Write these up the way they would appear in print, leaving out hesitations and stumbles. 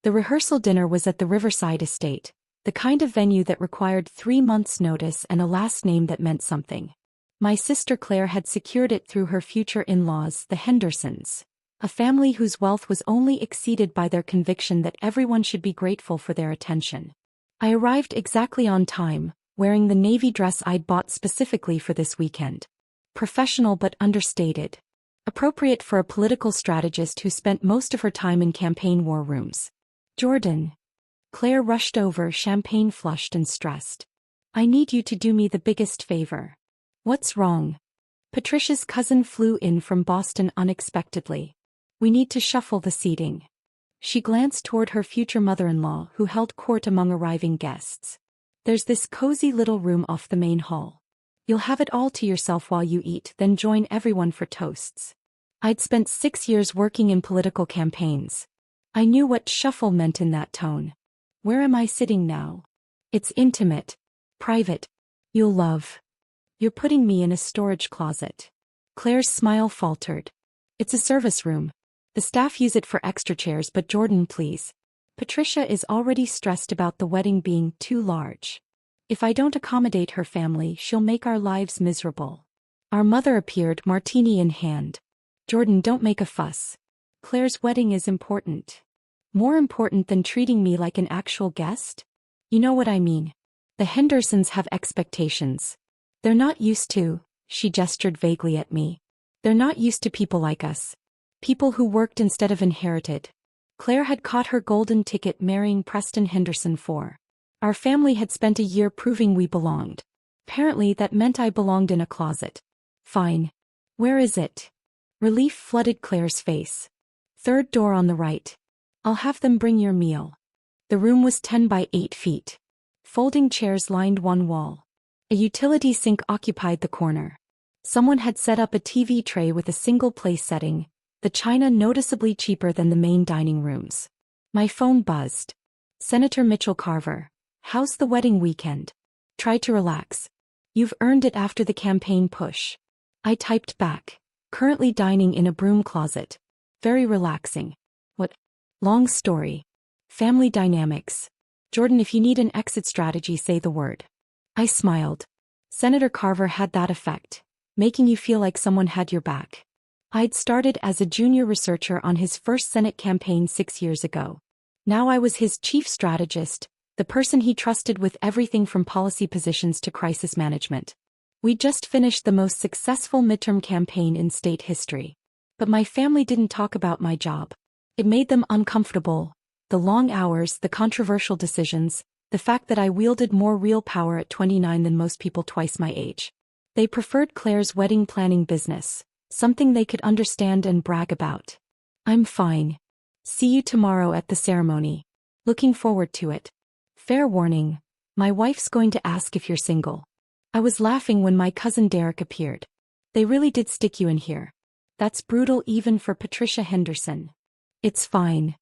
The rehearsal dinner was at the Riverside Estate, the kind of venue that required 3 months' notice and a last name that meant something. My sister Claire had secured it through her future in-laws, the Hendersons, a family whose wealth was only exceeded by their conviction that everyone should be grateful for their attention. I arrived exactly on time, wearing the navy dress I'd bought specifically for this weekend. Professional but understated. Appropriate for a political strategist who spent most of her time in campaign war rooms. Jordyn. Claire rushed over, champagne flushed and stressed. I need you to do me the biggest favor. What's wrong? Patricia's cousin flew in from Boston unexpectedly. We need to shuffle the seating. She glanced toward her future mother-in-law who held court among arriving guests. There's this cozy little room off the main hall. You'll have it all to yourself while you eat, then join everyone for toasts. I'd spent 6 years working in political campaigns. I knew what shuffle meant in that tone. Where am I sitting now? It's intimate. Private. You'll love. You're putting me in a storage closet. Claire's smile faltered. It's a service room. The staff use it for extra chairs, but Jordyn, please. Patricia is already stressed about the wedding being too large. If I don't accommodate her family, she'll make our lives miserable. Our mother appeared, martini in hand. Jordyn, don't make a fuss. Claire's wedding is important. More important than treating me like an actual guest? You know what I mean. The Hendersons have expectations. They're not used to, she gestured vaguely at me. They're not used to people like us. People who worked instead of inherited. Claire had caught her golden ticket marrying Preston Henderson for. Our family had spent a year proving we belonged. Apparently that meant I belonged in a closet. Fine. Where is it? Relief flooded Claire's face. Third door on the right. I'll have them bring your meal. The room was 10 by 8 feet. Folding chairs lined one wall. A utility sink occupied the corner. Someone had set up a TV tray with a single place setting, the china noticeably cheaper than the main dining rooms. My phone buzzed. Senator Mitchell Carver. How's the wedding weekend? Try to relax. You've earned it after the campaign push. I typed back. Currently dining in a broom closet. Very relaxing. What? Long story. Family dynamics. Jordyn, if you need an exit strategy, say the word. I smiled. Senator Carver had that effect, making you feel like someone had your back. I'd started as a junior researcher on his first Senate campaign 6 years ago. Now I was his chief strategist, the person he trusted with everything from policy positions to crisis management. We'd just finished the most successful midterm campaign in state history. But my family didn't talk about my job. It made them uncomfortable. The long hours, the controversial decisions, the fact that I wielded more real power at 29 than most people twice my age. They preferred Claire's wedding planning business, something they could understand and brag about. I'm fine. See you tomorrow at the ceremony. Looking forward to it. Fair warning, my wife's going to ask if you're single. I was laughing when my cousin Derek appeared. They really did stick you in here. That's brutal even for Patricia Henderson. It's fine.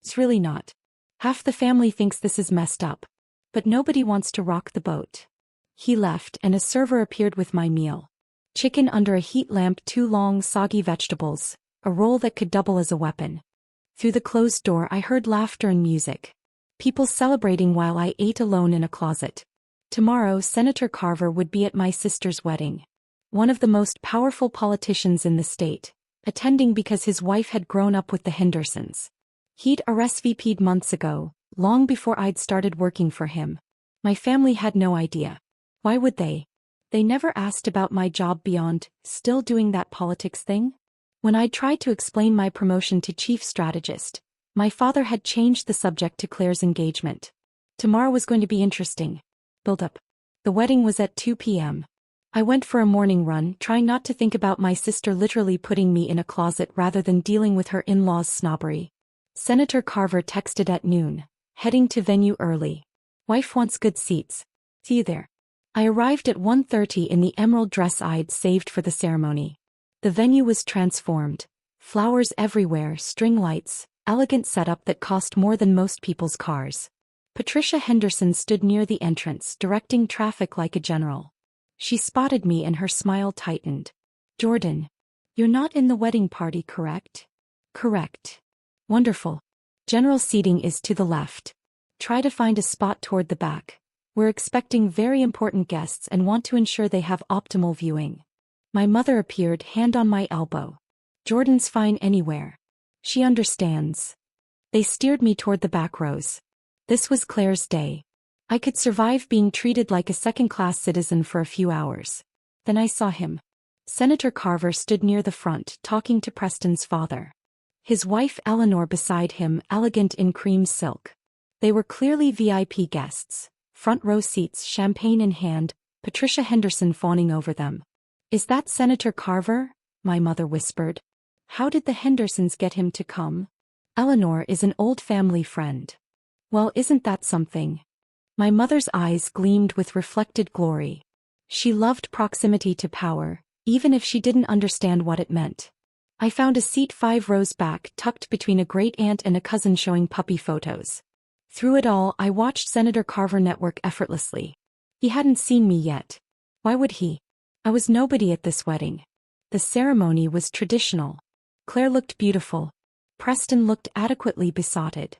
It's really not. Half the family thinks this is messed up. But nobody wants to rock the boat. He left and a server appeared with my meal. Chicken under a heat lamp, 2 long soggy vegetables, a roll that could double as a weapon. Through the closed door I heard laughter and music. People celebrating while I ate alone in a closet. Tomorrow Senator Carver would be at my sister's wedding. One of the most powerful politicians in the state, attending because his wife had grown up with the Hendersons. He'd RSVP'd months ago, long before I'd started working for him. My family had no idea. Why would they? They never asked about my job beyond, still doing that politics thing? When I tried to explain my promotion to chief strategist, my father had changed the subject to Claire's engagement. Tomorrow was going to be interesting. Build up. The wedding was at 2 p.m. I went for a morning run, trying not to think about my sister literally putting me in a closet rather than dealing with her in-laws' snobbery. Senator Carver texted at noon, heading to venue early. Wife wants good seats. See you there. I arrived at 1:30 in the emerald dress I'd saved for the ceremony. The venue was transformed. Flowers everywhere, string lights, elegant setup that cost more than most people's cars. Patricia Henderson stood near the entrance, directing traffic like a general. She spotted me and her smile tightened. Jordyn, you're not in the wedding party, correct? Correct. Wonderful. General seating is to the left. Try to find a spot toward the back. We're expecting very important guests and want to ensure they have optimal viewing. My mother appeared, hand on my elbow. Jordyn's fine anywhere. She understands. They steered me toward the back rows. This was Claire's day. I could survive being treated like a second-class citizen for a few hours. Then I saw him. Senator Carver stood near the front, talking to Preston's father. His wife Eleanor beside him, elegant in cream silk. They were clearly VIP guests. Front row seats, champagne in hand, Patricia Henderson fawning over them. "Is that Senator Carver?" my mother whispered. "How did the Hendersons get him to come?" "Eleanor is an old family friend." "Well, isn't that something?" My mother's eyes gleamed with reflected glory. She loved proximity to power, even if she didn't understand what it meant. I found a seat 5 rows back, tucked between a great-aunt and a cousin showing puppy photos. Through it all, I watched Senator Carver network effortlessly. He hadn't seen me yet. Why would he? I was nobody at this wedding. The ceremony was traditional. Claire looked beautiful. Preston looked adequately besotted.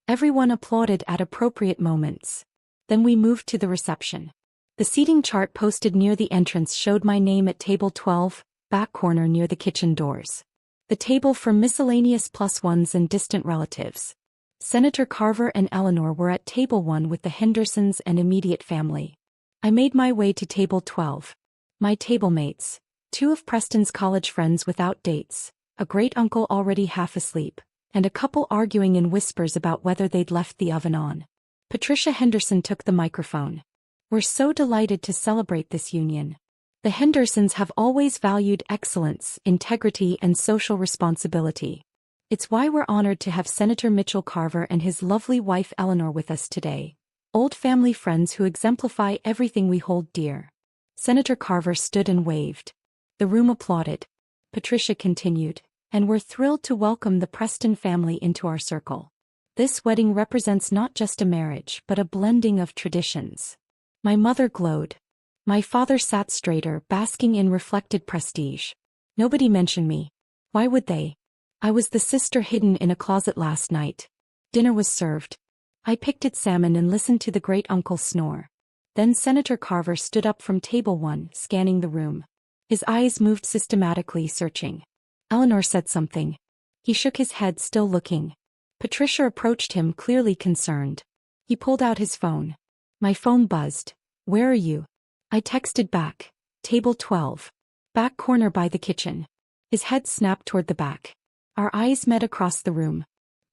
Everyone applauded at appropriate moments. Then we moved to the reception. The seating chart posted near the entrance showed my name at table 12, back corner near the kitchen doors. The table for miscellaneous +1s and distant relatives. Senator Carver and Eleanor were at table 1 with the Hendersons and immediate family. I made my way to table 12. My table mates, 2 of Preston's college friends without dates, a great-uncle already half asleep, and a couple arguing in whispers about whether they'd left the oven on. Patricia Henderson took the microphone. "We're so delighted to celebrate this union. The Hendersons have always valued excellence, integrity, and social responsibility. It's why we're honored to have Senator Mitchell Carver and his lovely wife Eleanor with us today. Old family friends who exemplify everything we hold dear." Senator Carver stood and waved. The room applauded. Patricia continued, "And we're thrilled to welcome the Preston family into our circle. This wedding represents not just a marriage but a blending of traditions." My mother glowed. My father sat straighter, basking in reflected prestige. Nobody mentioned me. Why would they? I was the sister hidden in a closet last night. Dinner was served. I picked at salmon and listened to the great-uncle snore. Then Senator Carver stood up from table 1, scanning the room. His eyes moved systematically, searching. Eleanor said something. He shook his head, still looking. Patricia approached him, clearly concerned. He pulled out his phone. My phone buzzed. "Where are you?" I texted back. "Table 12. Back corner by the kitchen." His head snapped toward the back. Our eyes met across the room.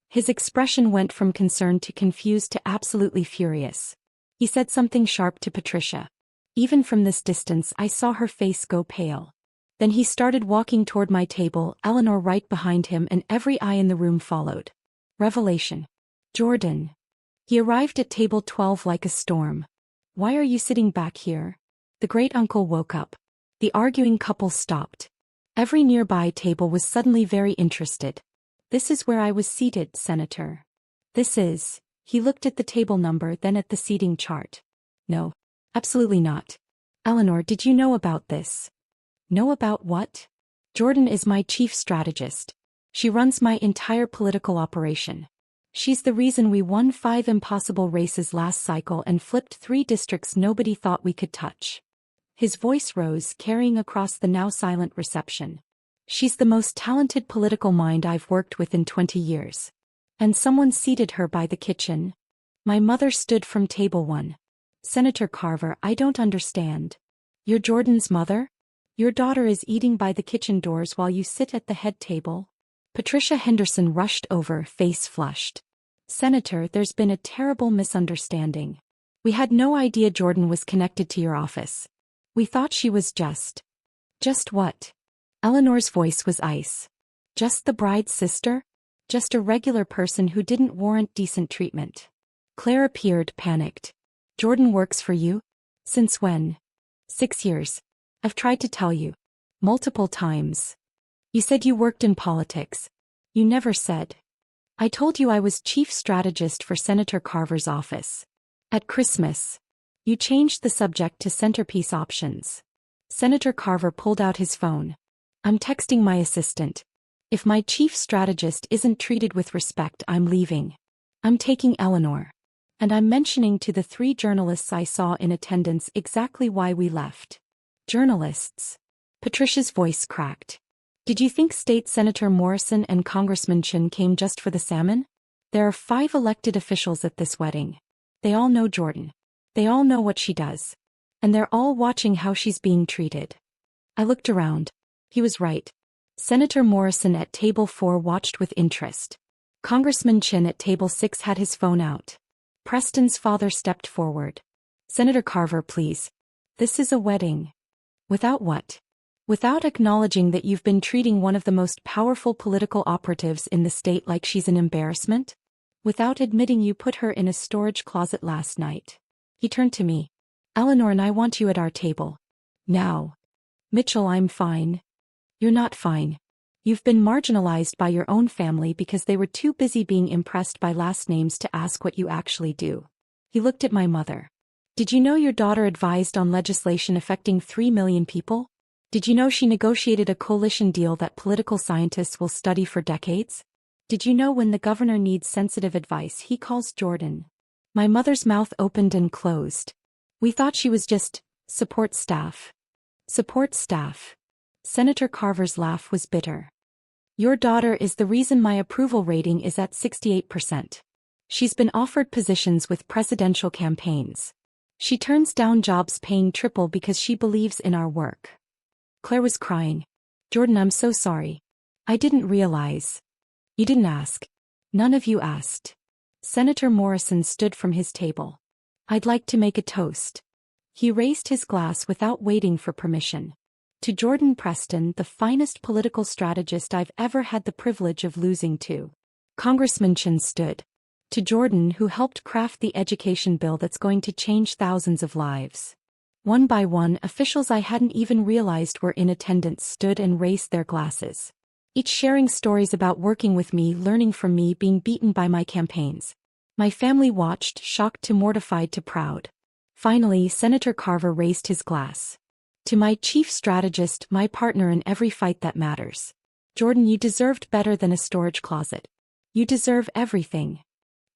His expression went from concern to confused to absolutely furious. He said something sharp to Patricia. Even from this distance I saw her face go pale. Then he started walking toward my table, Eleanor right behind him, and every eye in the room followed. Revelation. "Jordyn." He arrived at table 12 like a storm. "Why are you sitting back here?" The great-uncle woke up. The arguing couple stopped. Every nearby table was suddenly very interested. "This is where I was seated, Senator." "This is..." He looked at the table number, then at the seating chart. "No. Absolutely not." "Eleanor, did you know about this?" "Know about what?" "Jordyn is my chief strategist. She runs my entire political operation. She's the reason we won 5 impossible races last cycle and flipped 3 districts nobody thought we could touch." His voice rose, carrying across the now silent reception. "She's the most talented political mind I've worked with in 20 years. And someone seated her by the kitchen." My mother stood from table 1. "Senator Carver, I don't understand. You're Jordyn's mother? Your daughter is eating by the kitchen doors while you sit at the head table?" Patricia Henderson rushed over, face flushed. "Senator, there's been a terrible misunderstanding. We had no idea Jordyn was connected to your office. We thought she was just..." "Just what?" Eleanor's voice was ice. "Just the bride's sister? Just a regular person who didn't warrant decent treatment." Claire appeared, panicked. "Jordyn works for you? Since when?" 6 years. I've tried to tell you. Multiple times. You said you worked in politics. You never said." "I told you I was chief strategist for Senator Carver's office. At Christmas. You changed the subject to centerpiece options." Senator Carver pulled out his phone. "I'm texting my assistant." If my chief strategist isn't treated with respect, I'm leaving. I'm taking Eleanor. And I'm mentioning to the 3 journalists I saw in attendance exactly why we left. Journalists? Patricia's voice cracked. Did you think State Senator Morrison and Congressman Chin came just for the salmon? There are 5 elected officials at this wedding. They all know Jordyn. They all know what she does. And they're all watching how she's being treated. I looked around. He was right. Senator Morrison at table 4 watched with interest. Congressman Chin at table 6 had his phone out. Preston's father stepped forward. Senator Carver, please. This is a wedding. Without what? Without acknowledging that you've been treating one of the most powerful political operatives in the state like she's an embarrassment? Without admitting you put her in a storage closet last night. He turned to me. Eleanor and I want you at our table. Now. Mitchell, I'm fine. You're not fine. You've been marginalized by your own family because they were too busy being impressed by last names to ask what you actually do. He looked at my mother. Did you know your daughter advised on legislation affecting 3 million people? Did you know she negotiated a coalition deal that political scientists will study for decades? Did you know when the governor needs sensitive advice he calls Jordyn? My mother's mouth opened and closed. We thought she was just support staff. Support staff. Senator Carver's laugh was bitter. Your daughter is the reason my approval rating is at 68%. She's been offered positions with presidential campaigns. She turns down jobs paying triple because she believes in our work. Claire was crying. Jordyn, I'm so sorry. I didn't realize. You didn't ask. None of you asked. Senator Morrison stood from his table. I'd like to make a toast. He raised his glass without waiting for permission. To Jordyn Preston, the finest political strategist I've ever had the privilege of losing to. Congressman Chin stood. To Jordyn, who helped craft the education bill that's going to change thousands of lives. One by one, officials I hadn't even realized were in attendance stood and raised their glasses. Each sharing stories about working with me, learning from me, being beaten by my campaigns. My family watched, shocked to mortified to proud. Finally, Senator Carver raised his glass. To my chief strategist, my partner in every fight that matters. Jordyn, you deserved better than a storage closet. You deserve everything.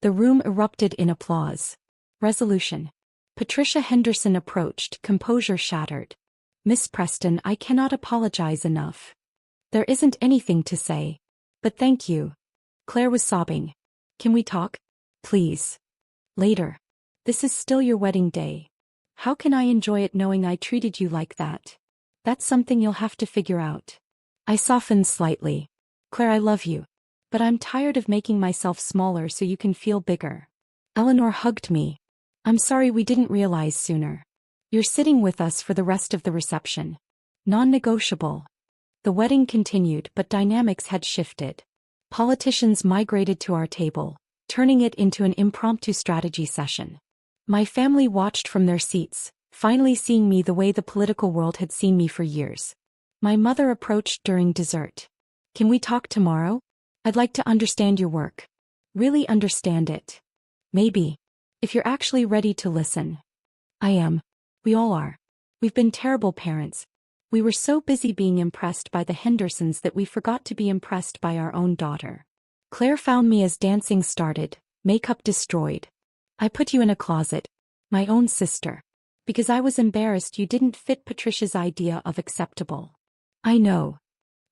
The room erupted in applause. Resolution. Patricia Henderson approached, composure shattered. Miss Preston, I cannot apologize enough. There isn't anything to say. But thank you. Claire was sobbing. Can we talk? Please. Later. This is still your wedding day. How can I enjoy it knowing I treated you like that? That's something you'll have to figure out. I softened slightly. Claire, I love you. But I'm tired of making myself smaller so you can feel bigger. Eleanor hugged me. I'm sorry we didn't realize sooner. You're sitting with us for the rest of the reception. Non-negotiable. The wedding continued, but dynamics had shifted. Politicians migrated to our table, turning it into an impromptu strategy session. My family watched from their seats, finally seeing me the way the political world had seen me for years. My mother approached during dessert. Can we talk tomorrow? I'd like to understand your work. Really understand it. Maybe. If you're actually ready to listen. I am. We all are. We've been terrible parents. We were so busy being impressed by the Hendersons that we forgot to be impressed by our own daughter. Claire found me as dancing started, makeup destroyed. I put you in a closet. My own sister. Because I was embarrassed you didn't fit Patricia's idea of acceptable. I know.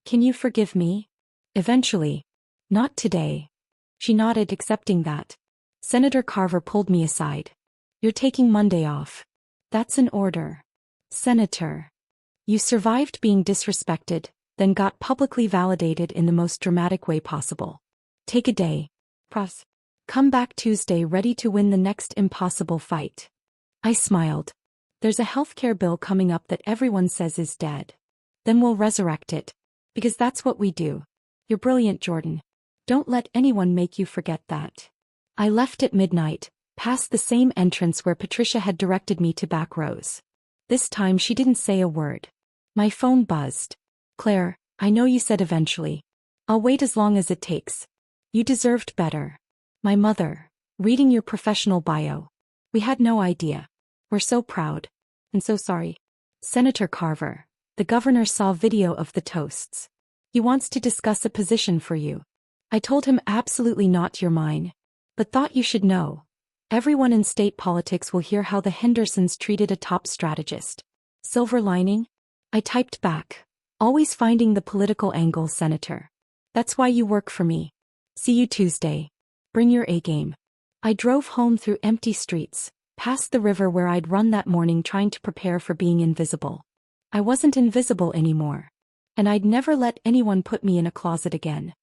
Can you forgive me? Eventually. Not today. She nodded, accepting that. Senator Carver pulled me aside. You're taking Monday off. That's an order. Senator. You survived being disrespected, then got publicly validated in the most dramatic way possible. Take a day. Pros. Come back Tuesday ready to win the next impossible fight. I smiled. There's a healthcare bill coming up that everyone says is dead. Then we'll resurrect it. Because that's what we do. You're brilliant, Jordyn. Don't let anyone make you forget that. I left at midnight, past the same entrance where Patricia had directed me to back rows. This time she didn't say a word. My phone buzzed. Claire, I know you said eventually. I'll wait as long as it takes. You deserved better. My mother, reading your professional bio. We had no idea. We're so proud. And so sorry. Senator Carver, the governor saw video of the toasts. He wants to discuss a position for you. I told him absolutely not, you're mine. But thought you should know. Everyone in state politics will hear how the Hendersons treated a top strategist. Silver lining? I typed back. Always finding the political angle, Senator. That's why you work for me. See you Tuesday. Bring your A-game. I drove home through empty streets, past the river where I'd run that morning trying to prepare for being invisible. I wasn't invisible anymore. And I'd never let anyone put me in a closet again.